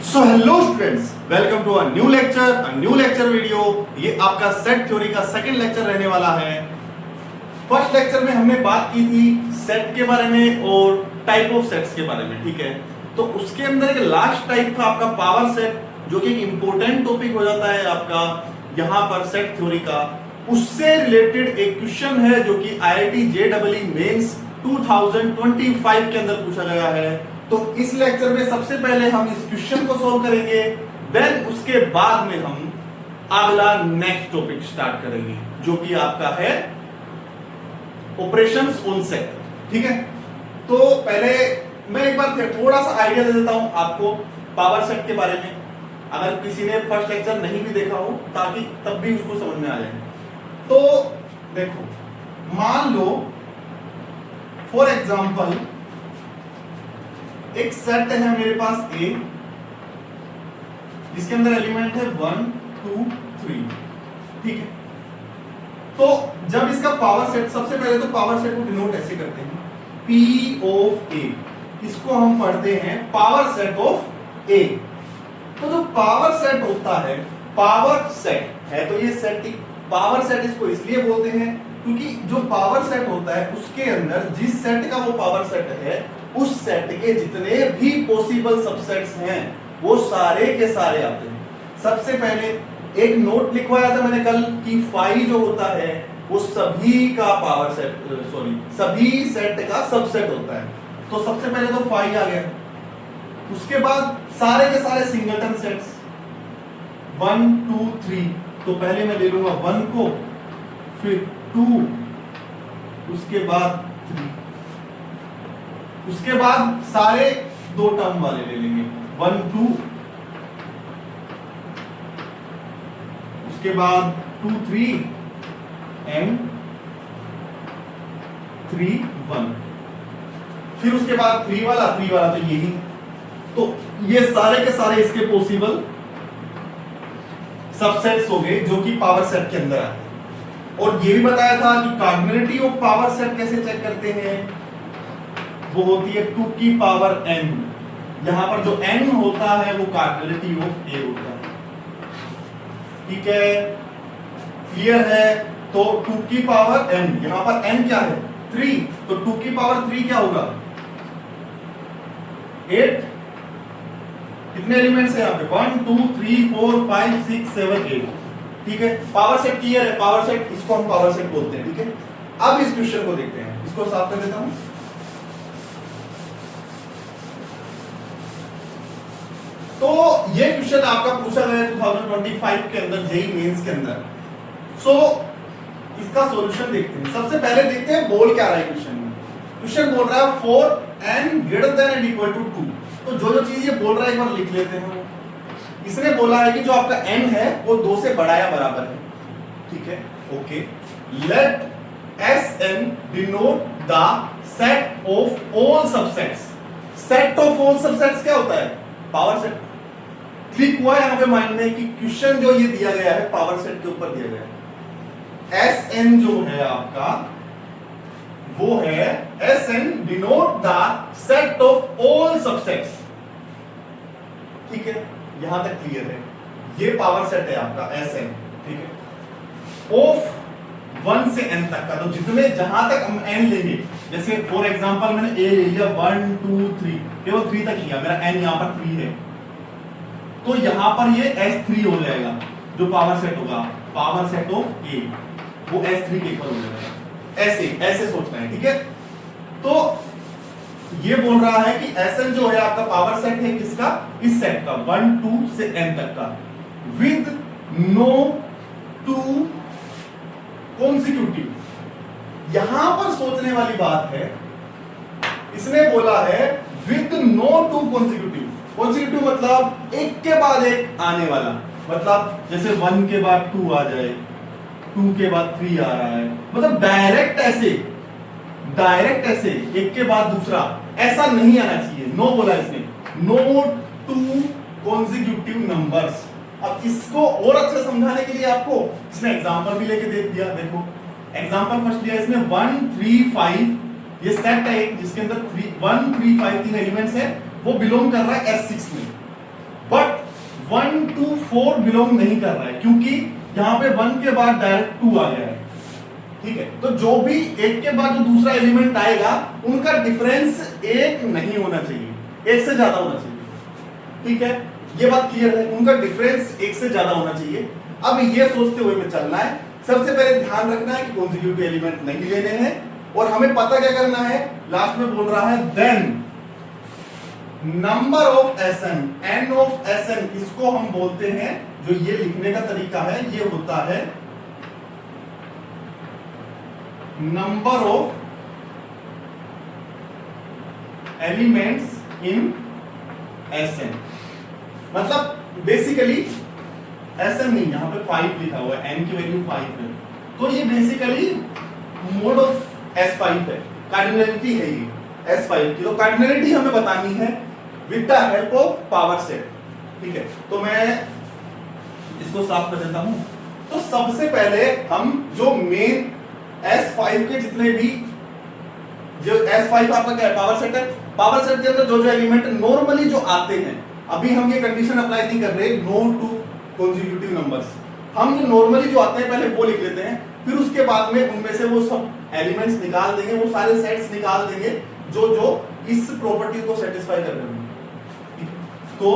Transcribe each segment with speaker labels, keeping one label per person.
Speaker 1: So hello students, welcome to a new lecture video. ये आपका set theory का second lecture रहने वाला है। फर्स्ट लेक्चर में हमने बात की थी सेट के बारे में और टाइप ऑफ सेट्स के बारे में, ठीक है। तो उसके अंदर एक लास्ट टाइप था आपका पावर सेट, जो कि एक इंपॉर्टेंट टॉपिक हो जाता है आपका यहाँ पर सेट थ्योरी का। उससे रिलेटेड एक क्वेश्चन है जो कि IIT JEE मेंस 2025 के अंदर पूछा गया है। तो इस लेक्चर में सबसे पहले हम इस क्वेश्चन को सॉल्व करेंगे, देन उसके बाद में हम अगला नेक्स्ट टॉपिक स्टार्ट करेंगे जो कि आपका है ऑपरेशंस ऑन सेट, ठीक है। तो पहले मैं एक बार थोड़ा सा आइडिया दे देता हूं आपको पावर सेट के बारे में, अगर किसी ने फर्स्ट लेक्चर नहीं भी देखा हो, ताकि तब भी उसको समझ में आ जाए। तो देखो, मान लो फॉर एग्जांपल एक सेट है मेरे पास A, जिसके अंदर एलिमेंट है 1 2 3, ठीक है। तो जब इसका पावर सेट, सबसे पहले तो पावर सेट को डिनोट ऐसे करते हैं P ऑफ A, इसको हम पढ़ते हैं पावर सेट ऑफ A। तो जो पावर सेट होता है, पावर सेट है तो ये सेट, पावर सेट इसको इसलिए बोलते हैं क्योंकि जो पावर सेट होता है उसके अंदर जिस सेट का वो पावर सेट है, उस सेट के जितने भी पॉसिबल सबसेट्स हैं वो सारे के सारे आते हैं। सबसे पहले एक नोट लिखवाया था मैंने कल कि फाई जो होता है वो सभी का पावर सेट, सभी सेट का सबसेट होता है। तो सबसे पहले तो फाई आ गया, उसके बाद सारे के सारे सिंगलटन सेट्स 1 2 3। तो पहले मैं ले लूंगा 1 को, फिर 2, उसके बाद 3, उसके बाद सारे दो टर्म वाले ले लेंगे 1 2, उसके बाद 2 3 एंड 3 1, फिर उसके बाद 3 वाला तो यही। तो ये सारे के सारे इसके पॉसिबल सबसेट्स हो गए जो कि पावर सेट के अंदर आते हैं। और ये भी बताया था कि कार्डिनलिटी ऑफ पावर सेट कैसे चेक करते हैं, वो होती है 2 की पावर n। यहां पर जो n होता है वो कार्डिनलिटी ऑफ A होता है, ठीक है, क्लियर है। तो 2 की पावर n, यहां पर n क्या है 3, तो 2 की पावर 3 क्या होगा 8। कितने एलिमेंट्स है यहाँ पे 1 2 3 4 5 6 7 8, ठीक है। पावर सेट क्लियर है, पावर सेट, इसको हम पावर सेट बोलते हैं, ठीक है। अब इस क्वेश्चन को देखते हैं, इसको साफ कर देता हूं। तो ये क्वेश्चन आपका पूछा गया 2025 के अंदर जेईई मेंस के अंदर। सो इसका सॉल्यूशन देखते हैं। सबसे पहले देखते हैं बोल क्या रहा है क्वेश्चन में। क्वेश्चन बोल रहा है for n greater than and equal to 2। तो जो चीज ये बोल रहा है एक बार लिख लेते हैं। इसने बोला है कि जो आपका n है वो 2 से बड़ा या बराबर है, ठीक है, okay. Let Sn denote the set of all subsets. Set of all subsets क्या होता है पावर सेट। क्लिक हुआ यहां पे माइंड में कि क्वेश्चन जो ये दिया गया है पावर सेट के ऊपर दिया गया है। Sn जो है आपका वो है Sn denote the set of all subsets, ठीक है, यहां तक क्लियर है। ये पावर सेट है आपका Sn, ठीक है, ऑफ 1 से n तक का। तो जितने जहां तक हम n लेंगे, जैसे फॉर एग्जांपल मैंने A ले लिया 1 2 3, केवल 3 तक लिया, मेरा n यहां पर 3 है, तो यहां पर ये S3 हो जाएगा। जो पावर सेट होगा पावर सेट ऑफ A वो S3 के इक्वल हो जाएगा। ऐसे सोचना है, ठीक है। तो ये बोल रहा है कि Sn जो है आपका पावर सेट है किसका, इस सेट का 1 2 से n तक का, विद नो 2 कॉन्सिक्यूटिव। यहां पर सोचने वाली बात है, इसने बोला है विद नो 2 कॉन्सिक्यूटिव। कॉन्सिक्यूटिव मतलब एक के बाद एक आने वाला, मतलब जैसे 1 के बाद 2 आ जाए, 2 के बाद 3 आ रहा है, मतलब डायरेक्ट ऐसे एक के बाद दूसरा ऐसा नहीं आना चाहिए। नो बोला इसने, नो 2 कॉन्सिक्यूटिव नंबर्स। अब इसको और अच्छे समझाने के लिए आपको इसने एग्जांपल भी लेके दे दिया। देखो एग्जांपल फर्स्ट लिया इसने 1 3 5, ये सेट है जिसके अंदर 1 3 5 3 एलिमेंट्स है, वो बिलोंग कर रहा है S6 में। बट 1 to 4 बिलोंग नहीं कर रहा है, क्योंकि यहां पे 1 के बाद डायरेक्ट 2 आ गया है। ठीक है, तो जो भी एक के बाद जो दूसरा एलिमेंट आएगा उनका डिफरेंस एक नहीं होना चाहिए, एक से ज्यादा होना चाहिए। ठीक है, ये बात क्लियर है, उनका डिफरेंस एक से ज्यादा होना चाहिए। अब ये सोचते हुए में चलना है, सबसे पहले ध्यान रखना है कि कॉन्जिक्यूटिव एलिमेंट नहीं लेने हैं, और हमें पता क्या करना है, लास्ट में बोल रहा है then number of s n, n of s n, इसको हम बोलते हैं, जो ये लिखने का तरीका है ये होता है number of elements in s n. मतलब बेसिकली एसएन नहीं, यहां पे 5 लिखा हुआ है, एन की वैल्यू 5 है, तो ये बेसिकली मोड ऑफ S5 है, कार्डिनलिटी है ये S5 की। तो कार्डिनलिटी हमें बतानी है with the help of power set. ठीक है, तो मैं इसको साफ कर देता हूं। तो सबसे पहले हम जो मेन S5 के जितने भी, जो S5 आपका क्या है, पावर सेट है, पावर सेट के अंदर जो जो एलिमेंट नॉर्मली जो आते हैं, अभी हम ये कंडीशन अप्लाई नहीं कर रहे नो टू कॉन्जिक्यूटिव नंबर्स, हम जो नॉर्मली जो आते हैं पहले वो लिख लेते हैं, फिर उसके बाद में उनमें से वो सब एलिमेंट्स निकाल देंगे, वो सारे सेट्स निकाल देंगे जो जो इस प्रॉपर्टी को सेटिस्फाई कर रहे हैं। तो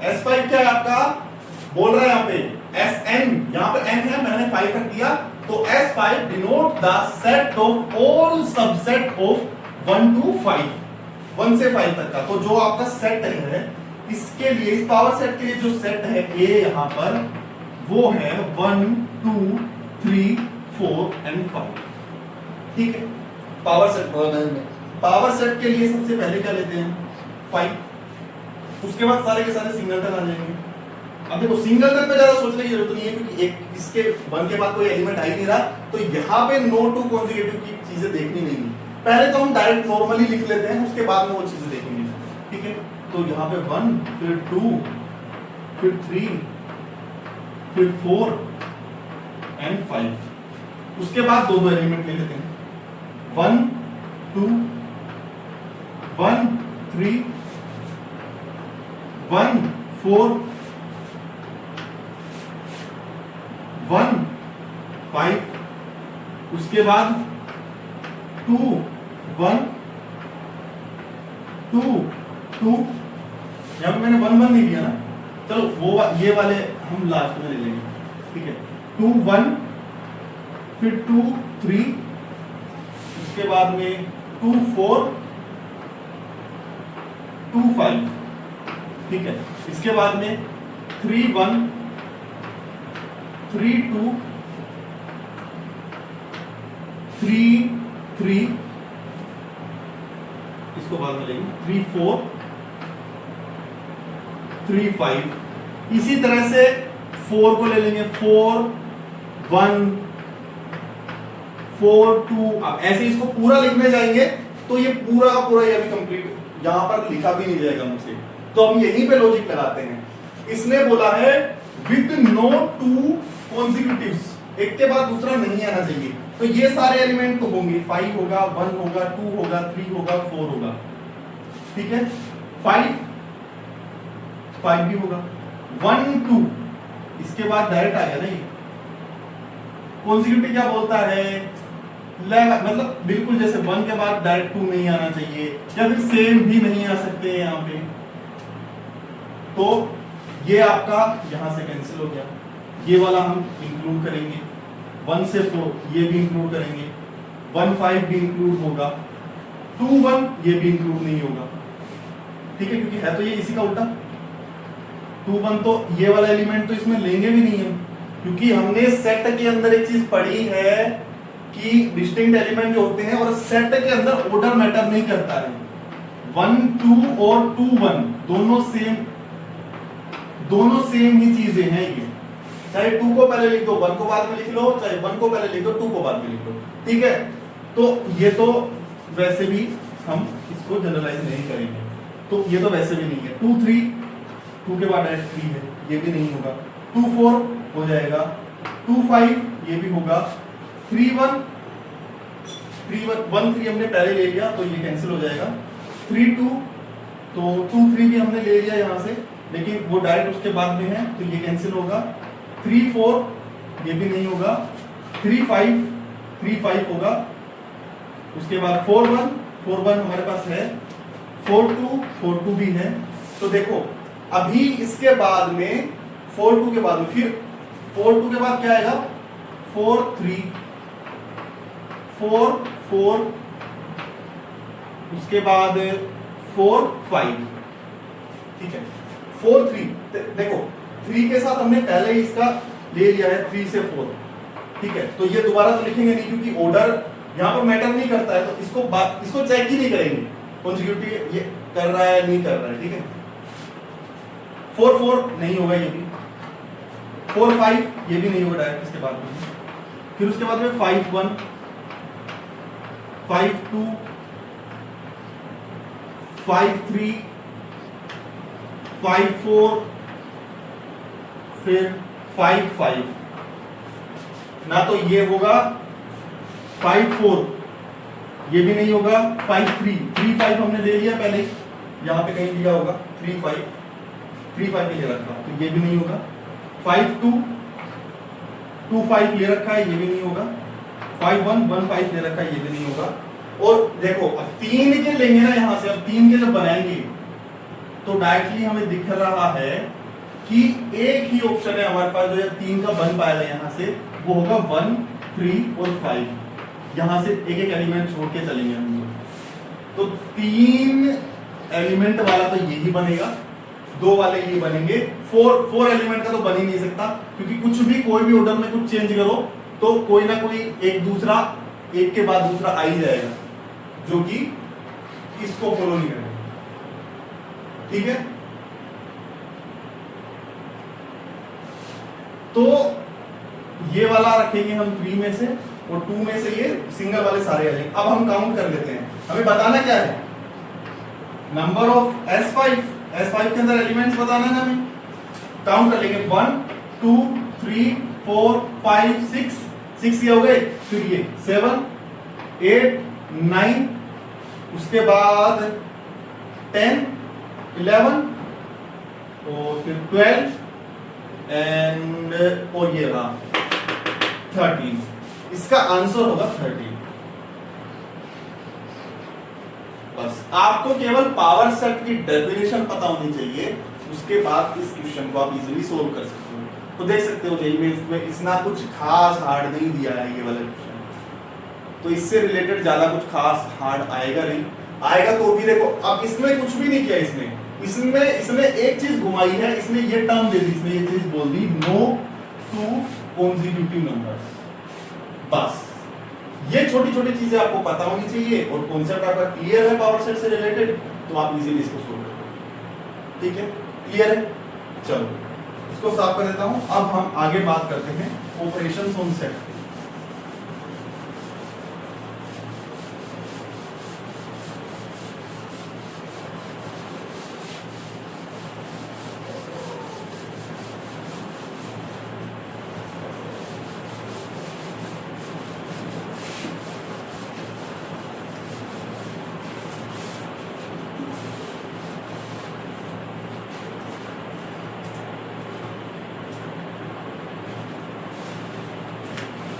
Speaker 1: S5 क्या है आपका, बोल रहा है यहाँ पे Sn, यहाँ पे n है, मैंने 5 रख दिया, तो S5 denote the set of all subset of 1 to 5, 1 से 5 तक का। तो जो आपका सेट है, इसके लिए, इस पावर सेट के लिए जो सेट है A यहां पर, वो है 1 2 3 4 एंड 5। ठीक है, पावर सेट के लिए सबसे पहले क्या लेते हैं, 5, उसके बाद सारे के सारे सिंगलटन आ जाएंगे। अब देखो सिंगलटन पे ज्यादा सोचने की जरूरत नहीं है, क्योंकि एक इसके 1 के बाद कोई एलिमेंट आ ही नहीं रहा, तो यहाँ पे नो टू कॉन्जिक्यूटिव की चीजें देखनी नहीं है। पहले तो हम डायरेक्ट नॉर्मली लिख लेते हैं, उसके बाद में वो चीजें देखेंगे। ठीक है, तो यहाँ पे 1 फिर 2 फिर 3 फिर 4 एंड 5, उसके बाद दो एलिमेंट ले लेते हैं, 1 2 1 3 1 4 1 5, उसके बाद 2 1 2 2, यहां पे मैंने 1 1 नहीं लिया ना, चलो वो ये वाले हम लास्ट में ले लेंगे। ठीक है, 2 1 फिर 2 3, उसके बाद में 2 4 2 5। ठीक है, इसके बाद में 3 1 3 2 3 3, इसको बाद में लेंगे, 3 4 3 5। इसी तरह से 4 को ले लेंगे, 4 1 4 2। अब ऐसे इसको पूरा लिखने जाएंगे तो ये पूरा का पूरा ये भी कंप्लीट यहां पर लिखा भी नहीं जाएगा मुझसे, तो हम यहीं पे लॉजिक लगाते हैं। इसने बोला है विद नो टू कॉन्जिक्यूटिव्स, एक के बाद दूसरा नहीं आना चाहिए, तो ये सारे एलिमेंट तो होंगे, 5 होगा 1 होगा 2 होगा 3 होगा 4 होगा। ठीक है, 5 भी होगा, 1 2, इसके बाद डायरेक्ट आ गया ना ये कॉन्जिक्यूटिव। क्या बोलता है, मतलब बिल्कुल जैसे 1 के बाद डायरेक्ट 2 नहीं आना चाहिए, या फिर सेम भी नहीं आ सकते हैं यहाँ पे, तो ये आपका यहां से कैंसिल हो गया, ये वाला हम इंक्लूड करेंगे, 1 से 4 ये भी इंक्लूड करेंगे, 1 5 भी इंक्लूड होगा, 2 1 ये भी इंक्लूड नहीं होगा। ठीक है, क्योंकि है तो ये इसी का उल्टा, 2 1 तो ये वाला एलिमेंट तो इसमें लेंगे भी नहीं हम, क्योंकि हमने सेट के अंदर एक चीज पढ़ी है कि डिस्टिंक्ट एलिमेंट जो होते हैं और सेट के अंदर ऑर्डर मैटर नहीं करता है। 1 2 और 2 1 दोनों सेम ही चीजें हैं ये, चाहे 2 को पहले लिख दो 1 को बाद में लिख लो, चाहे 1 को पहले लिख दो 2 को बाद में लिख लो। ठीक है, तो ये तो वैसे भी हम इसको जनरलाइज नहीं करेंगे, तो ये तो वैसे भी नहीं है। 2 3, 2 के बाद 3 है, ये भी नहीं होगा। 2 4 हो जाएगा, 2 5 ये भी होगा, 3 1 1 3 हमने पहले ले लिया तो ये कैंसिल हो जाएगा, 3 2 तो 2 3 भी हमने ले लिया यहाँ से, लेकिन वो डायरेक्ट उसके बाद में है तो ये कैंसिल होगा। 3 4 ये भी नहीं होगा। 3 5 होगा। उसके बाद 4 1 हमारे पास है। 4 2 भी है। तो देखो अभी इसके बाद में 4 2 के बाद में फिर 4 2 के बाद क्या आएगा? 4 3 4 4, उसके बाद 4 5। ठीक है, 4 3 देखो 3 के साथ हमने पहले ही इसका ले लिया है 3 से 4। ठीक है, तो ये दोबारा तो लिखेंगे नहीं क्योंकि ऑर्डर यहां पर मैटर नहीं करता है, तो इसको चेक ही नहीं करेंगे कॉन्जिक्यूटिव ये कर रहा है नहीं कर रहा है। ठीक है, 4 4 नहीं होगा, ये भी 4 5 ये भी नहीं होगा डायरेक्ट इसके बाद में। फिर उसके बाद में 5 1 5 2 5 3 5 4 फिर 5 5। ना तो ये होगा 5 4, ये भी नहीं होगा। 5 3 3 5 हमने ले लिया पहले, यहां पे कहीं लिया होगा 3 5 ले रखा, तो ये भी नहीं होगा। 5 2 2 5 ले रखा है, ये भी नहीं होगा। 5 1 1 5 ले रखा है, ये भी नहीं होगा। और देखो अब 3 के लेंगे ना यहां से, अब 3 के जब बनाएंगे तो डायरेक्टली हमें दिख रहा है कि एक ही ऑप्शन है हमारे पास जो ये 3 का बन पाएगा यहां से, वो होगा 1 3 और 5। यहां से एक एक एलिमेंट छोड़ के चलेंगे हम लोग। तो 3 एलिमेंट वाला तो यही बनेगा, 2 वाले ये बनेंगे। 4 एलिमेंट का तो बन ही नहीं सकता, क्योंकि कुछ भी कोई भी ऑर्डर में कुछ चेंज करो तो कोई ना कोई एक के बाद दूसरा आ ही जाएगा जो कि इसको फॉलो नहीं करेगा। ठीक है, तो ये वाला रखेंगे हम 3 में से, और 2 में से ये सिंगल वाले सारे आ जाएंगे। अब हम काउंट कर लेते हैं, हमें बताना क्या है? नंबर ऑफ S5 के अंदर एलिमेंट्स बताना है ना हमें। काउंट कर लेंगे 1 2 3 4 5 6 ये हो गए। फिर ये 7 8 9, उसके बाद 10 11 और फिर 12 एंड और ये रहा 13। इसका आंसर होगा 13। बस आपको केवल पावर सेट की डेफिनेशन पता होनी चाहिए, उसके बाद इस क्वेश्चन को आप इजीली सोल्व कर सकते हो। तो देख सकते हो जेईई मेंस में इसना कुछ खास हार्ड नहीं दिया है ये वाला क्वेश्चन, तो इससे रिलेटेड ज्यादा कुछ खास हार्ड आएगा नहीं। आएगा तो भी देखो, अब इसमें कुछ भी नहीं किया इसने एक चीज घुमाई है, इसने ये टर्म दे दी, इसने ये चीज बोल दी नो टू कॉन्जिक्यूटिव नंबर्स। बस ये छोटी छोटी चीजें आपको पता होनी चाहिए, और कॉन्सेप्ट आपका क्लियर है पावर सेट से रिलेटेड, तो आप इजीली इसको सोल्व कर पाओगे। ठीक है, क्लियर है? चलो इसको साफ कर देता हूं। अब हम आगे बात करते हैं ऑपरेशंस ऑन सेट।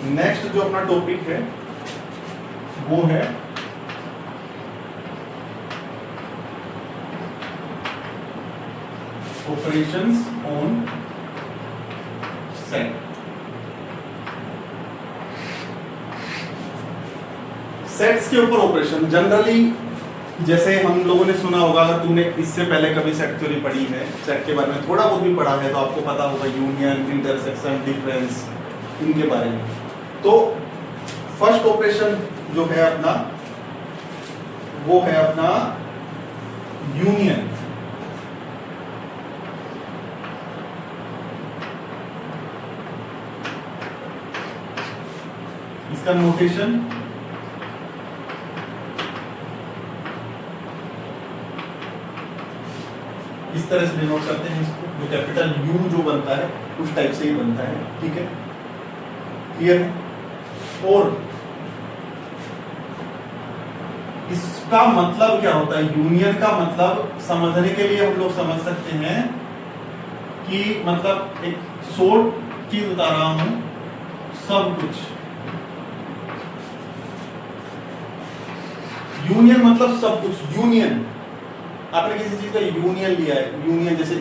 Speaker 1: नेक्स्ट जो अपना टॉपिक है वो है ऑपरेशंस ऑन सेट। सेट्स के ऊपर ऑपरेशन जनरली, जैसे हम लोगों ने सुना होगा, अगर तुमने इससे पहले कभी सेट थ्योरी पढ़ी है, सेट के बारे में थोड़ा बहुत भी पढ़ा है, तो आपको पता होगा यूनियन, इंटरसेक्शन, डिफरेंस, इनके बारे में। तो फर्स्ट ऑपरेशन जो है अपना, वो है अपना यूनियन। इसका नोटेशन इस तरह से डिनोट करते हैं इसको, जो कैपिटल यू जो बनता है उस टाइप से ही बनता है। ठीक है, क्लियर है? और इस उसका मतलब क्या होता है? यूनियन का मतलब समझने के लिए हम लोग समझ सकते हैं कि मतलब एक शॉर्ट चीज बता रहा हूं, सब कुछ। यूनियन मतलब सब कुछ। यूनियन, आपने किसी चीज का यूनियन लिया है, यूनियन जैसे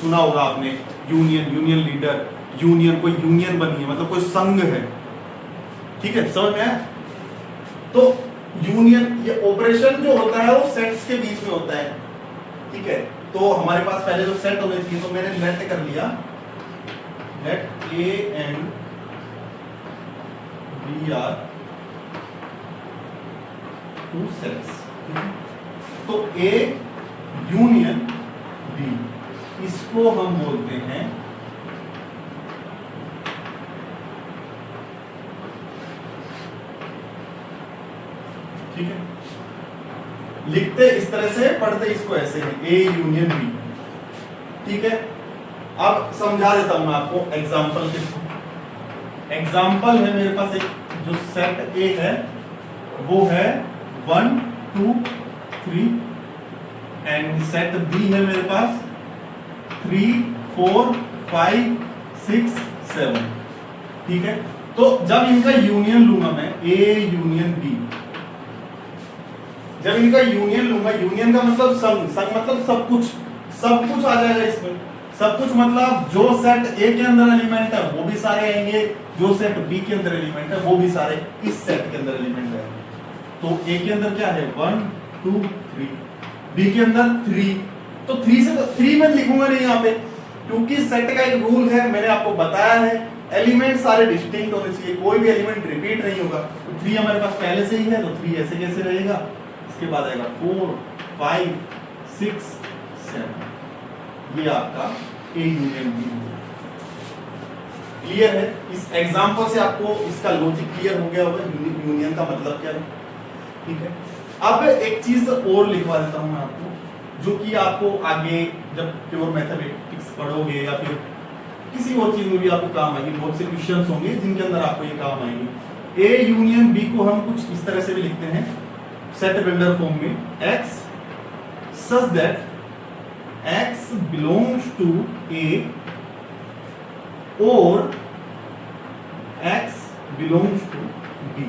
Speaker 1: सुना होगा आपने, यूनियन, यूनियन लीडर, यूनियन, कोई यूनियन बनी है मतलब कोई संघ है, ठीक है, समझ में आया? तो यूनियन, ये ऑपरेशन जो होता है वो सेट्स के बीच में होता है, ठीक है। तो हमारे पास पहले जो सेट होने चाहिए, तो मैंने लेट कर लिया, let a and b are two sets, तो ए यूनियन बी, इसको हम बोलते हैं ठीक है। लिखते इस तरह से, पढ़ते इसको ऐसे है, ए यूनियन बी, ठीक है। अब समझा देता हूं मैं आपको एग्जांपल के थ्रू। एग्जांपल है मेरे पास एक, जो सेट ए है वो है 1 2 3, एंड सेट बी है मेरे पास 3 4 5 6 7, ठीक है। तो जब इनका यूनियन लूंगा मैं, ए यूनियन बी, जब इनका यूनियन लूंगा, यूनियन का मतलब संघ, संघ मतलब सब कुछ, सब कुछ आ जाएगा इसमें। सब कुछ मतलब जो सेट ए के अंदर एलिमेंट है वो भी सारे आएंगे, जो सेट बी के अंदर एलिमेंट है वो भी सारे इस सेट के अंदर एलिमेंट आएंगे। तो ए के अंदर क्या है 1 2 3, बी के अंदर 3, तो 3 से 3 मैं लिखूंगा नहीं यहाँ पे, क्योंकि सेट का एक रूल है, मैंने आपको बताया है, एलिमेंट सारे डिस्टिंक्ट होने चाहिए, कोई भी एलिमेंट रिपीट नहीं होगा। तो 3 हमारे पास पहले से ही है, तो 3 ऐसे कैसे रहेगा, इसके बाद आएगा 4 5 6 7, ये आपका ए यूनियन बी। क्लियर है? इस एग्जांपल से आपको इसका लॉजिक क्लियर हो गया होगा, यूनियन का मतलब क्या है, ठीक है। अब एक चीज और लिखवा देता हूं मैं आपको, जो कि आपको आगे जब प्योर मैथमेटिक्स पढ़ोगे या फिर किसी और चीज में भी आपको काम आएगी, बहुत से क्वेश्चंस होंगे जिनके अंदर आपको ये काम आएंगे। ए यूनियन बी को हम कुछ इस तरह से भी लिखते हैं सेट बिल्डर फॉर्म में, x such that x belongs to A और x belongs to B,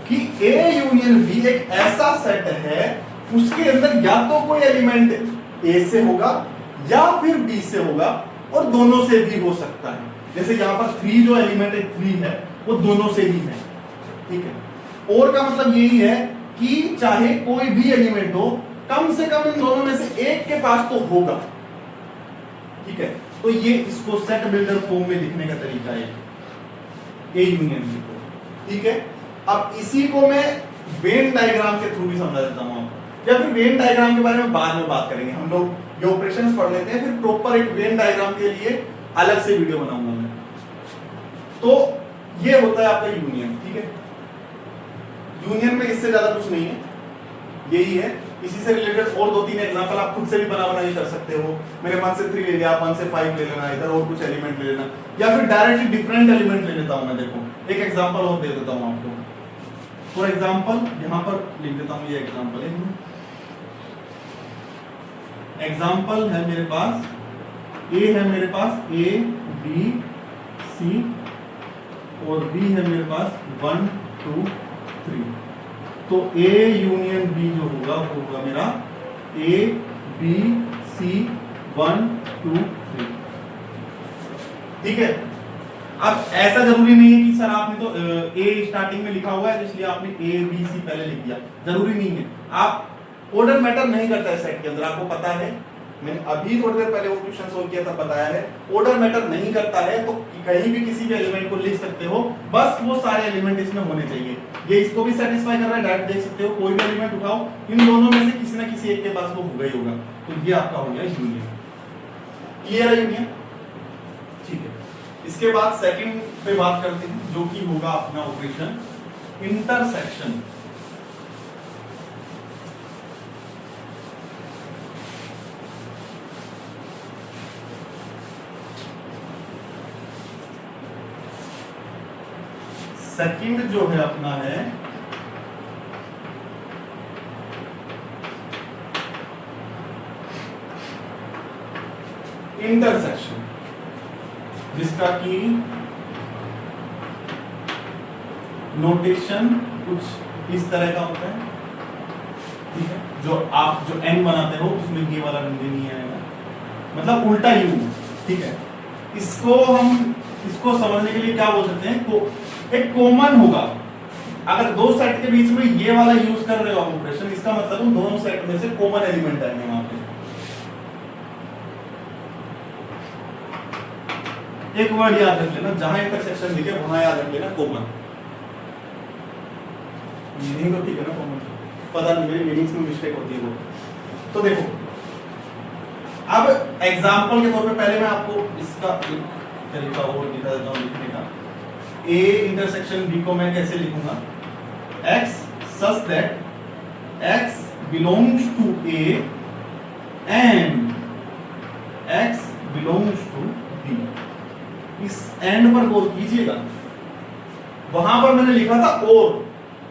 Speaker 1: कि A यूनियन B एक ऐसा सेट है उसके अंदर या तो कोई एलिमेंट A से होगा या फिर B से होगा, और दोनों से भी हो सकता है। जैसे यहां पर 3 जो एलिमेंट है 3 है, वो दोनों से ही है, ठीक है। और का मतलब यही है कि चाहे कोई भी एलिमेंट हो, कम से कम इन दोनों में से एक के पास तो होगा, ठीक है। तो ये इसको सेट बिल्डर फॉर्म में लिखने का तरीका है ए यूनियन बी को, ठीक है। अब इसी को मैं वेन डायग्राम के थ्रू भी समझा देता हूं आपको, या फिर वेन डायग्राम के बारे में बाद में बात करेंगे, हम लोग ये ऑपरेशंस पढ़ लेते हैं, फिर प्रॉपर एक वेन डायग्राम के लिए अलग से वीडियो बनाऊंगा मैं। तो ये होता है आपका यूनियन, ठीक है। यूनियन में इससे ज्यादा कुछ नहीं है, यही है। इसी से रिलेटेड और 2-3 एग्जांपल आप खुद से भी बना ही कर सकते हो। मेरे 1 से 3 ले लिया, 1 से 5 ले लेना, इधर और कुछ एलिमेंट ले लेना, या फिर डायरेक्टली डिफरेंट एलिमेंट ले लेता हूं मैं। देखो एक एग्जांपल और दे देता हूं आपको। फॉर एग्जांपल यहां पर लिख देता हूं, ये एग्जांपल है, एग्जांपल है मेरे पास ए है मेरे पास ए बी सी, और बी है मेरे पास 1 2 3। तो ए यूनियन बी जो होगा वो होगा मेरा ए बी सी 1 2 3, ठीक है। अब ऐसा जरूरी नहीं है कि सर आपने तो ए स्टार्टिंग में लिखा हुआ है इसलिए आपने ए बी सी पहले लिख दिया, जरूरी नहीं है। आप ऑर्डर मैटर नहीं करता है सेट के अंदर, आपको पता है, मैंने अभी थोड़ी देर पहले वो क्वेश्चन सोल्व किया था, बताया है। ऑर्डर मैटर नहीं करता है, तो कहीं भी किसी भी एलिमेंट को लिख सकते हो, बस वो सारे एलिमेंट इसमें होने चाहिए। ये इसको भी सेटिस्फाई कर रहा है, डायरेक्ट देख सकते हो, कोई भी एलिमेंट उठाओ, इन दोनों में से किसी ना किसी एक के पास वो होगा ही होगा। तो ये आपका हो गया यूनियन। क्लियर है यूनियन? ठीक है। इसके बाद सेकंड पे बात करते हैं, जो कि होगा अपना ऑपरेशन इंटरसेक्शन। सेकंड जो है अपना है इंटरसेक्शन, जिसका की नोटेशन कुछ इस तरह का होता है, ठीक है। जो आप जो n बनाते हो उसमें ये वाला बिंदु नहीं आएगा, मतलब उल्टा यू, ठीक है। इसको समझने के लिए क्या बोल सकते हैं, एक कॉमन होगा। अगर दो सेट के बीच में ये वाला यूज कर रहे हो आप ऑपरेशन, इसका मतलब उन दोनों सेट में से कॉमन एलिमेंट आएंगे वहां पे। एक वर्ड याद रख लेना, जहां इंटरसेक्शन दिखे वहां याद रख लेना कॉमन। मीनिंग तो ठीक है ना कॉमन, पता नहीं मेरी मीनिंग्स में मिस्टेक होती है वो। तो देखो अब एग्जांपल के तौर पे पहले मैं आपको इसका एक तरीका और दिखा देता हूं लिखने का। A इंटरसेक्शन B को मैं कैसे लिखूंगा, X such that X belongs to A and X belongs to B। इस एंड पर गौर कीजिएगा, वहां पर मैंने लिखा था और,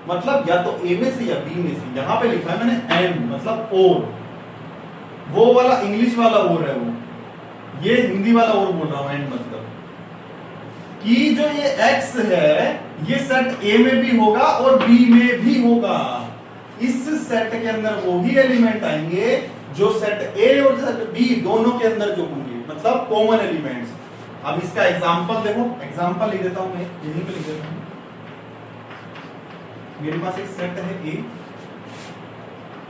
Speaker 1: मतलब या तो A में से या B में से। यहां पे लिखा है मैंने एंड मतलब और, वो वाला इंग्लिश वाला और है वो, ये हिंदी वाला और बोल रहा हूं एंड मतलब कि जो ये X है ये सेट A में भी होगा और B में भी होगा। इस सेट के अंदर वो ही एलिमेंट आएंगे जो सेट A और सेट B दोनों के अंदर जो होंगे, मतलब कॉमन एलिमेंट्स। अब इसका एग्जांपल देखो, एग्जांपल लिख देता हूं मैं, यहीं पे लिख देता हूं। मेरे पास एक सेट है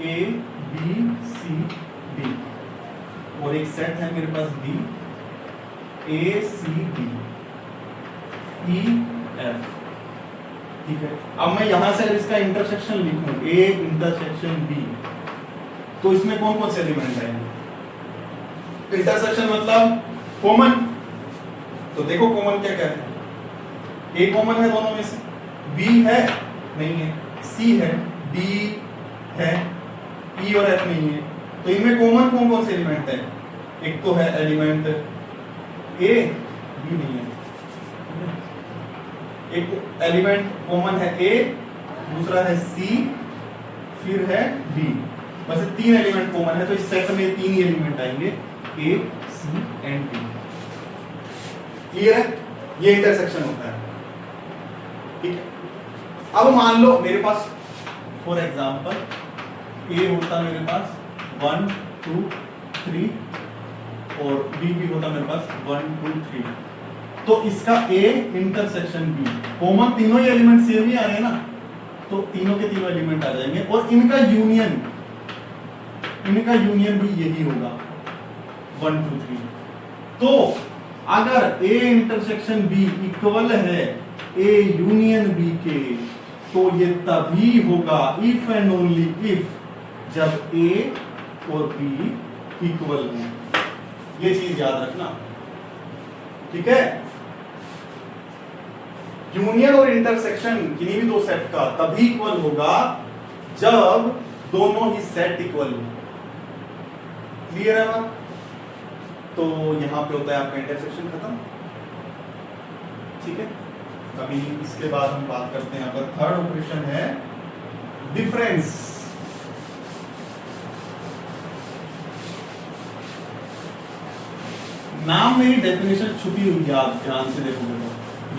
Speaker 1: A B C D और एक सेट है मेरे पास B A C D E F, ठीक है। अब मैं यहां से इसका इंटरसेक्शन लिखूं A इंटरसेक्शन B, तो इसमें कौन कौन से एलिमेंट आएंगे, इंटरसेक्शन मतलब कॉमन। तो देखो कॉमन क्या क्या है, A कॉमन है दोनों में से, B है नहीं है, C है, D है, E और F नहीं है। तो इनमें कॉमन कौन कौन से एलिमेंट है, एक तो है एलिमेंट A, B नहीं है, एक एलिमेंट कॉमन है A, दूसरा है C, फिर है B। बस तीन एलिमेंट कॉमन है, तो इस सेट में तीन ही एलिमेंट आएंगे A, C and D। Clear है, ये इंटरसेक्शन होता है, ठीक है। अब मान लो मेरे पास फॉर एग्जांपल A होता मेरे पास 1 2 3 और B भी होता मेरे पास 1 2 3, तो इसका A इंटरसेक्शन B, कॉमन तीनों ही एलिमेंट सेम ही आ रहे हैं ना, तो तीनों के तीनों एलिमेंट आ जाएंगे और इनका यूनियन भी यही होगा 1 2 3। तो अगर A इंटरसेक्शन B इक्वल है A यूनियन B के, तो ये तभी होगा इफ एंड ओनली इफ जब A और B इक्वल हो। ये चीज याद रखना, ठीक है। यूनियन और इंटरसेक्शन किन्हीं भी दो सेट का तभी इक्वल होगा जब दोनों ही सेट इक्वल हो। क्लियर है ना? तो यहां पे होता है आपका इंटरसेक्शन खत्म, ठीक है। अभी इसके बाद हम बात करते हैं, अगर थर्ड ऑपरेशन है डिफरेंस। नाम में ही डेफिनेशन छुपी हुई है, आप ध्यान से देखोगे तो।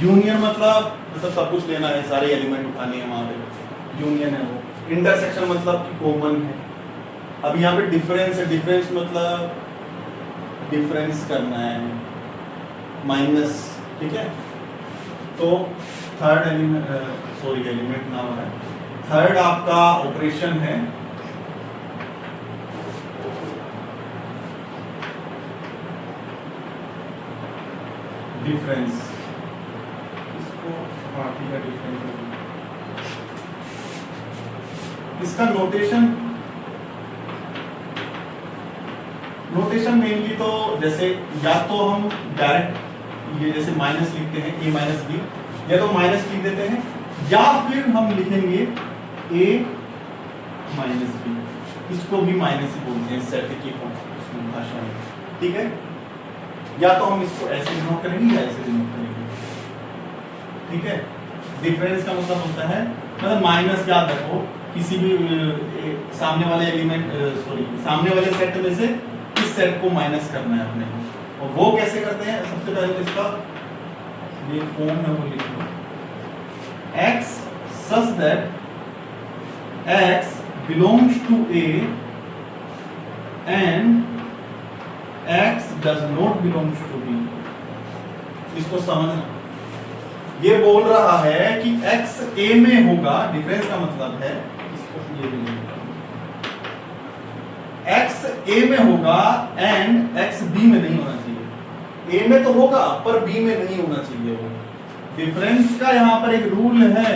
Speaker 1: यूनियन मतलब सब कुछ लेना है, सारे एलिमेंट उठाने हैं वहां पे, यूनियन है वो। इंटरसेक्शन मतलब कि कॉमन है। अब यहाँ पे डिफरेंस है, डिफरेंस मतलब डिफरेंस करना है, माइनस, ठीक है। तो थर्ड एलिमेंट नाम है, थर्ड आपका ऑपरेशन है डिफरेंस। इसको हाँ ठीक है, डिफरेंस। इसका नोटेशन मेनली तो जैसे या तो हम डायरेक्ट ये जैसे माइनस लिखते हैं a माइनस बी, या तो माइनस लिख देते हैं, या फिर हम लिखेंगे a माइनस बी। इसको भी माइनस ही बोलते हैं सेट की भाषा में, ठीक है। या तो हम इसको ऐसे डिनोट करेंगे या ऐसे डिनोट करेंगे, ठीक है। डिफरेंस का मतलब होता है, मतलब माइनस याद रखो, किसी भी सामने वाले एलिमेंट सामने वाले सेट में से इस सेट को माइनस करना है अपने, और वो कैसे करते हैं? सबसे पहले तो इसका ये फॉर्म है वो लिख लो, x such that x belongs to A and x does not belongs to B। इसको समझना, ये बोल रहा है कि x A में होगा, डिफरेंस का मतलब है इसको ये भी लिखना, x A में होगा एंड x B में नहीं होना चाहिए। A में तो होगा पर B में नहीं होना चाहिए। वो डिफरेंस का यहां पर एक रूल है,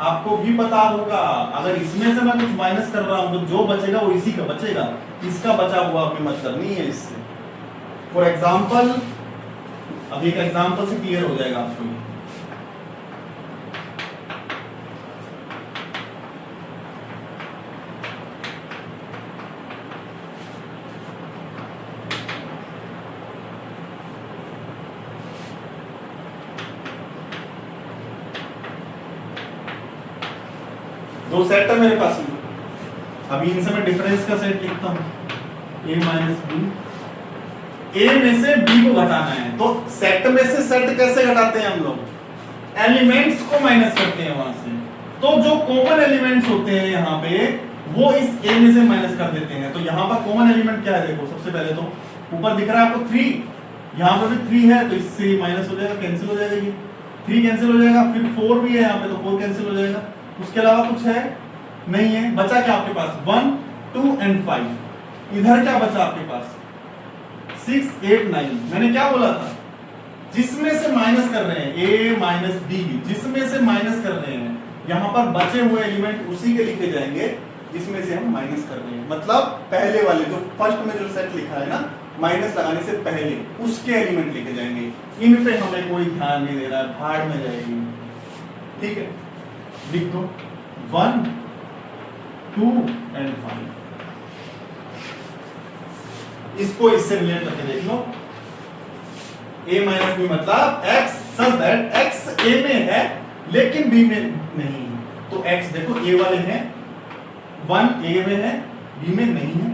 Speaker 1: आपको भी पता होगा। अगर इसमें से मैं कुछ माइनस कर रहा हूं तो जो बचेगा वो इसी का बचेगा, इसका बचा हुआ कोई मतलब नहीं है इससे। फॉर एग्जाम्पल, अब एक एग्जाम्पल से क्लियर हो जाएगा आपको। दो सेट है मेरे पास में, अभी इनसे मैं डिफरेंस का सेट लिखता हूं, a माइनस बी। ए में से बी को घटाना है, तो सेट में से सेट कैसे घटाते हैं हम लोग? एलिमेंट्स को माइनस करते हैं वहां से। तो जो कॉमन एलिमेंट्स होते हैं यहाँ पे वो इस ए में से माइनस कर देते हैं। तो यहाँ पर कॉमन एलिमेंट क्या है? देखो सबसे पहले तो ऊपर दिख रहा है आपको 3, यहाँ पर भी 3 है तो इससे माइनस हो जाएगा, कैंसिल हो जाएगा, ये 3 कैंसिल हो जाएगा। फिर 4 भी है यहाँ पे तो 4 कैंसिल हो जाएगा। उसके अलावा कुछ है नहीं है। बचा क्या आपके पास? 1, 2 एंड 5। इधर क्या बचा आपके पास? 6, 8, 9। मैंने क्या बोला था? जिसमें से माइनस कर रहे हैं a माइनस बी, जिसमें से माइनस कर रहे हैं, यहां पर बचे हुए एलिमेंट उसी के लिखे जाएंगे जिसमें से हम माइनस कर रहे हैं। मतलब पहले वाले जो फर्स्ट में जो सेट लिखा है ना, माइनस लगाने से पहले उसके एलिमेंट लिखे जाएंगे। इन पे हमें कोई ध्यान नहीं दे रहा है, भाड़ में जाएगी। ठीक है, लिख दो 1, 2 एंड 5। इसको इससे रिलेट करके देख लो। a माइनस बी मतलब x such that x a में है लेकिन b में नहीं है। तो x देखो a वाले हैं, 1 a में है b में नहीं है,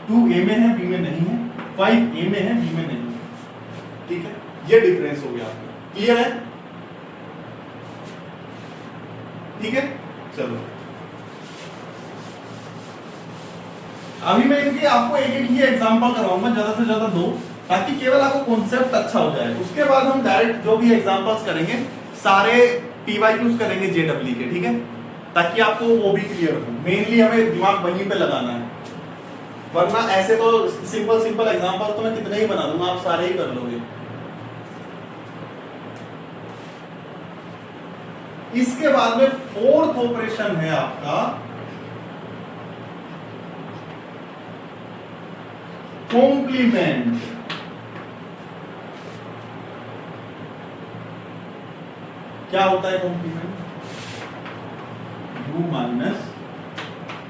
Speaker 1: 2 a में है b में नहीं है, 5 a में है b में नहीं है। ठीक है, ये डिफरेंस हो गया आपको। क्लियर है? ठीक है, चलो अभी मैं इनके आपको एक एक ही एग्जांपल करवाऊंगा, ज्यादा से ज्यादा 2, ताकि केवल आपको कॉन्सेप्ट अच्छा हो जाए। उसके बाद हम डायरेक्ट जो भी एग्जांपल्स करेंगे सारे पीवाईक्यूज करेंगे जेडब्ल्यू के। ठीक है, ताकि आपको वो भी क्लियर हो। मेनली हमें दिमाग वहीं पे लगाना है, वरना ऐसे तो सिंपल सिंपल एग्जांपल्स तो मैं कितने ही बना दूंगा, आप सारे ही कर लोगे। इसके बाद में फोर्थ ऑपरेशन है आपका कॉम्प्लीमेंट। क्या होता है कॉम्प्लीमेंट? u माइनस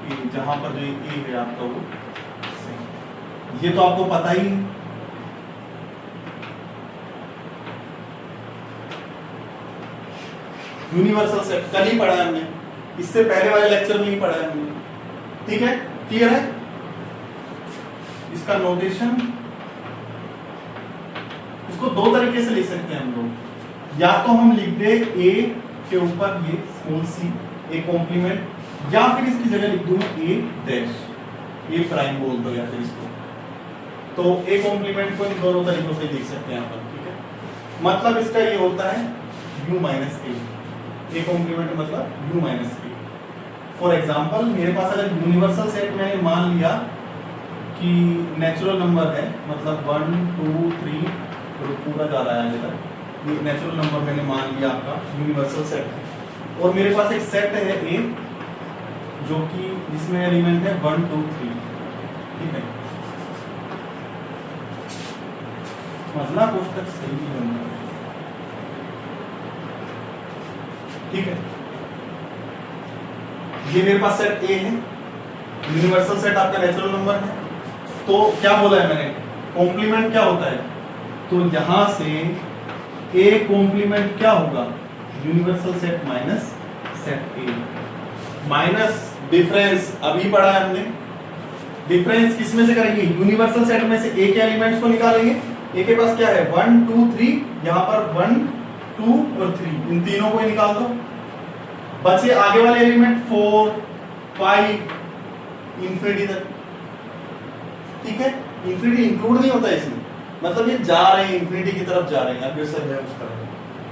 Speaker 1: ए, जहां पर जो ए है आपका वो, ये तो आपको पता ही है। यूनिवर्सल सेट कल ही पढ़ा है हमने, इससे पहले वाले लेक्चर में ही पढ़ा है हमने। ठीक है, क्लियर है? इसका नोटेशन इसको दो तरीके से लिख सकते हैं हम लोग। या तो हम लिख दे a के ऊपर ये स्मॉल c a कॉम्प्लीमेंट, या फिर इसकी जगह लिख दूं a डैश, a प्राइम बोल दो या फिर इसको। तो a कॉम्प्लीमेंट को इन दोनों तरीकों से लिख सकते हैं यहाँ पर। ठीक है, मतलब इसका ये होता है u माइनस a कॉम्प्लीमेंट मतलब u minus a। For example मेरे पास अगर यूनिवर्सल सेट मैंने मान लिया कि नेचुरल नंबर है, मतलब 1, 2, 3 तो पूरा जा रहा है आगे तक, ये नेचुरल नंबर मैंने मान लिया आपका यूनिवर्सल सेट है। और मेरे पास एक सेट है a जो कि जिसमें एलिमेंट है 1, 2, 3। ठीक है, मसला कोष्टक सही नहीं बन रहा। ठीक है, ये मेरे पास सेट a है, यूनिवर्सल सेट आपका नेचुरल नंबर है। तो क्या बोला है मैंने? कॉम्प्लीमेंट क्या होता है? तो यहां से a कॉम्प्लीमेंट क्या होगा? Universal set minus set a minus difference, अभी पढ़ा है हमने डिफरेंस किस में से करेंगे, यूनिवर्सल सेट में से ए के एलिमेंट्स को निकालेंगे। ए के पास क्या है 1 2 3, यहां पर 1 2 और 3, इन तीनों को ही निकाल दो। बचे आगे वाले एलिमेंट 4 5 इंफिनिटी तक, ठीक है। इंफिनिटी इंक्लूड नहीं होता इसमें, मतलब ये जा रहे हैं इंफिनिटी की तरफ जा रहे हैं, अग्रेसर है उस तरफ।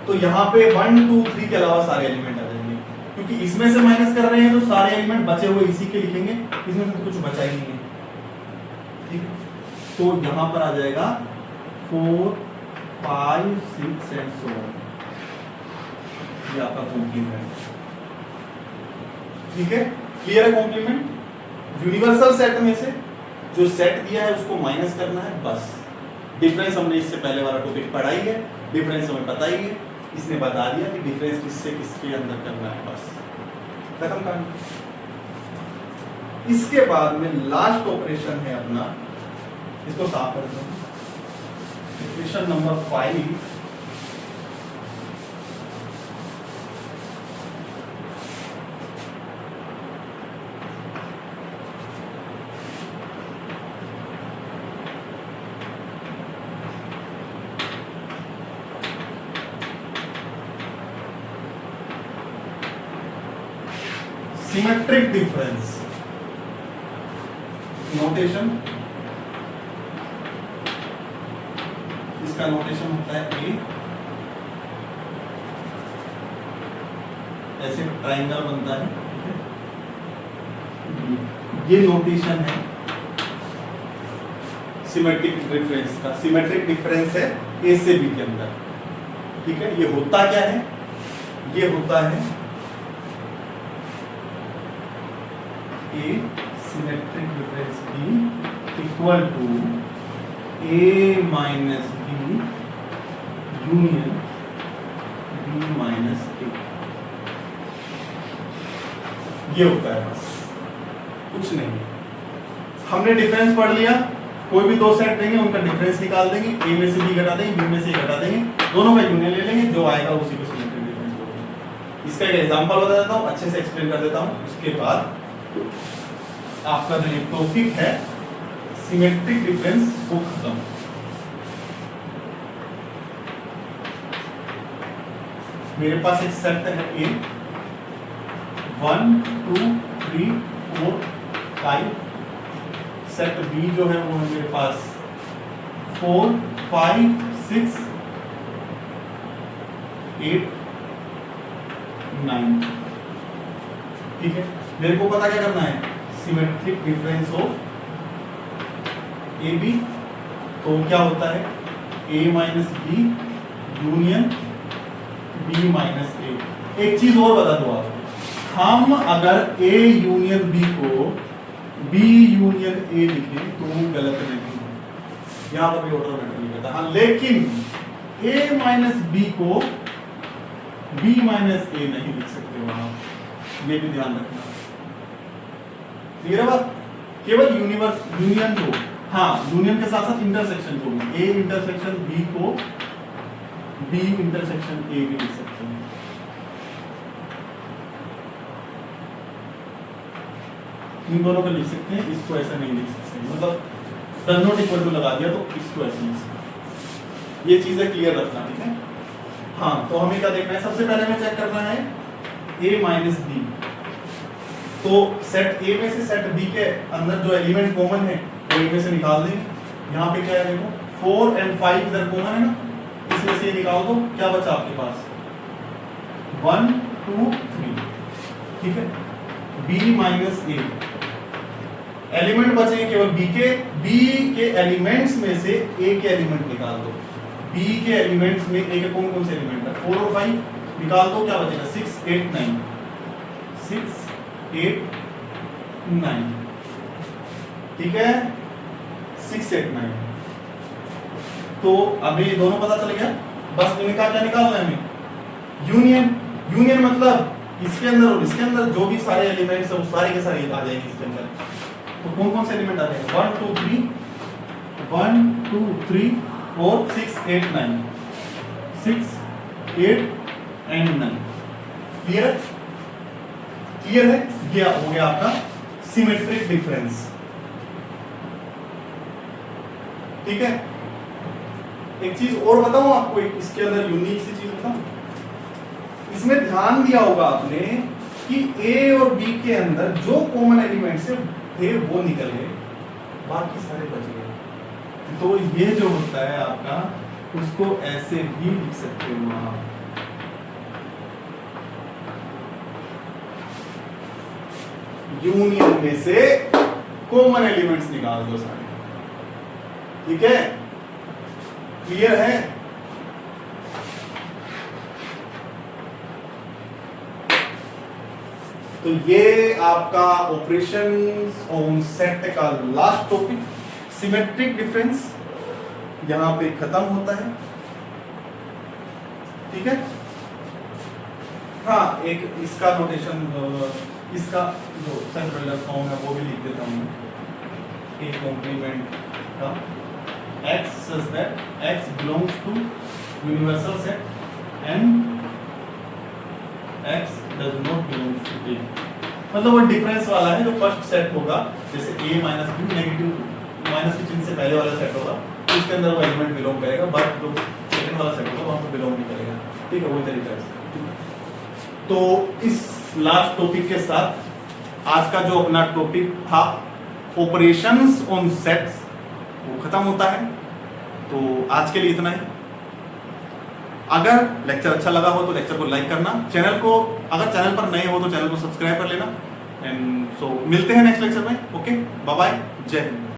Speaker 1: तो यहाँ पे 1 2 3 के अलावा सारे एलिमेंट आ जाएंगे, क्योंकि इसमें से माइनस कर रहे हैं तो सारे एलिमेंट बचे हुए इसी के लिखेंगे, इसमें से तो कुछ बचा ही नहीं है, ठीक है। तो यहाँ पर आ जाएगा 4 5 6 एंड सो ऑन, ये आपका कॉम्प्लीमेंट, ठीक है। क्लियर है कॉम्प्लीमेंट। यूनिवर्सल सेट में से जो सेट दिया है उसको माइनस करना है, बस। डिफरेंस हमने इससे पहले वाला टॉपिक पढ़ा ही है, डिफरेंस हमें पता ही है, इसने बता दिया कि डिफरेंस किससे किसके अंदर करना है, बस खत्म कहानी। इसके बाद में लास्ट ऑपरेशन है अपना, इसको साफ कर दो। Equation number 5, symmetric difference notation. इसका नोटेशन होता है ए, ऐसे ट्राइंगल बनता है, ये नोटेशन है सिमेट्रिक डिफरेंस का। सिमेट्रिक डिफरेंस है ए से बी के अंदर, ठीक है। ये होता क्या है, ये होता है A symmetric difference B equal to A minus B union B minus A, ये होता है, बस कुछ नहीं है। हमने डिफरेंस पढ़ लिया, कोई भी दो सेट देंगे उनका डिफरेंस निकाल देंगे, A में से B घटा देंगे, B में से A घटा देंगे, दोनों का यूनियन ले लेंगे, जो आएगा उसी को सिमेट्रिक डिफरेंस बोलेंगे। इसका एक एग्जांपल बता देता हूँ, अच्छे से एक्सप्लेन कर देता हूँ, उसके बाद आपका जो टॉपिक है सिमेट्रिक डिफरेंस वो खत्म। मेरे पास एक सेट है ए, 1 2 3 4 5, सेट बी जो है वो है मेरे पास 4 5 6 8 9, ठीक है। मेरे को पता क्या करना है, symmetric difference of A B, तो क्या होता है A minus B union B minus A. एक चीज और बता दो आप, हम अगर ए यूनियन बी को बी यूनियन ए लिखें तो वो गलत नहीं है, यहां पर भी ऑर्डर मैटर नहीं करता। हाँ, लेकिन ए माइनस बी को बी माइनस ए नहीं लिख सकते वहां, ये भी ध्यान रखना। क्लियर है बात? केवल यूनियन को, हाँ यूनियन के साथ साथ इंटरसेक्शन को भी, ए इंटरसेक्शन बी को बी इंटरसेक्शन ए भी लिख सकते हैं। इन दोनों को लिख सकते हैं, इसको ऐसा नहीं लिख सकते, मतलब डज नॉट इक्वल टू लगा दिया तो इसको ऐसे लिख सकते। ये चीजें क्लियर रखना, ठीक है। हाँ, तो हमें क्या देखना है, सबसे पहले हमें चेक करना है ए माइनस बी। तो सेट ए में से सेट बी के अंदर जो एलिमेंट कॉमन है वो इनमें से निकाल देंगे। यहाँ पे क्या है देखो 4 और 5 इधर कॉमन है ना, इसमें से ये निकाल दो, क्या बचा आपके पास 1 2 3, ठीक है। बी माइनस ए, एलिमेंट बचे हैं केवल बी के एलिमेंट्स में से ए के एलिमेंट निकाल दो। बी के एलिमेंट्स में ए के कौन कौन से एलिमेंट है, 4 और 5 निकाल दो, क्या बचेगा 6 8 9, 6 8 9, ठीक है 6 8 9। तो अभी दोनों पता चल गया, बस इनका क्या निकालना है हमें, यूनियन मतलब इसके अंदर और इसके अंदर जो भी सारे एलिमेंट्स है वो सारे के सारे आ जाएंगे इसके अंदर। तो कौन कौन से एलिमेंट आ जाएंगे 1 2 3 और 6 8 9, 6 8 एंड 9। क्लियर है? ये हो गया आपका सिमेट्रिक डिफरेंस। ठीक है। एक चीज और बताऊं आपको, एक इसके अंदर यूनिक सी चीज बताऊं, इसमें ध्यान दिया होगा आपने कि ए और बी के अंदर जो कॉमन एलिमेंट्स थे वो निकल गए, बाकी सारे बच गए। तो ये जो होता है आपका, उसको ऐसे भी लिख सकते हो आप, यूनियन में से कॉमन एलिमेंट्स निकाल दो सारे। ठीक है, क्लियर है? तो ये आपका ऑपरेशंस ऑन सेट का लास्ट टॉपिक, सिमेट्रिक डिफरेंस, यहां पे खत्म होता है। ठीक है, हाँ एक इसका नोटेशन, इसका जो सेंट्रल फॉर्म है वो भी लिख देता हूं, ए कॉम्प्लीमेंट का x such that x belongs to universal set and x does not belong to A। मतलब वो डिफरेंस वाला है, जो फर्स्ट सेट होगा, जैसे a minus b, negative minus के चिन्ह से पहले वाला सेट होगा, तो उसके अंदर वो एलिमेंट बिलोंग करेगा, बट जो सेकंड वाला सेट होगा वहां पे बिलोंग नहीं करेगा। ठीक है, वही तरीका है। तो इस लास्ट टॉपिक के साथ आज का जो अपना टॉपिक था ऑपरेशंस ऑन सेट्स वो खत्म होता है। तो आज के लिए इतना ही। अगर लेक्चर अच्छा लगा हो तो लेक्चर को लाइक करना, चैनल को अगर चैनल पर नए हो तो चैनल को सब्सक्राइब कर लेना। एंड सो मिलते हैं नेक्स्ट लेक्चर में। ओके, बाय बाय, जय हिंद।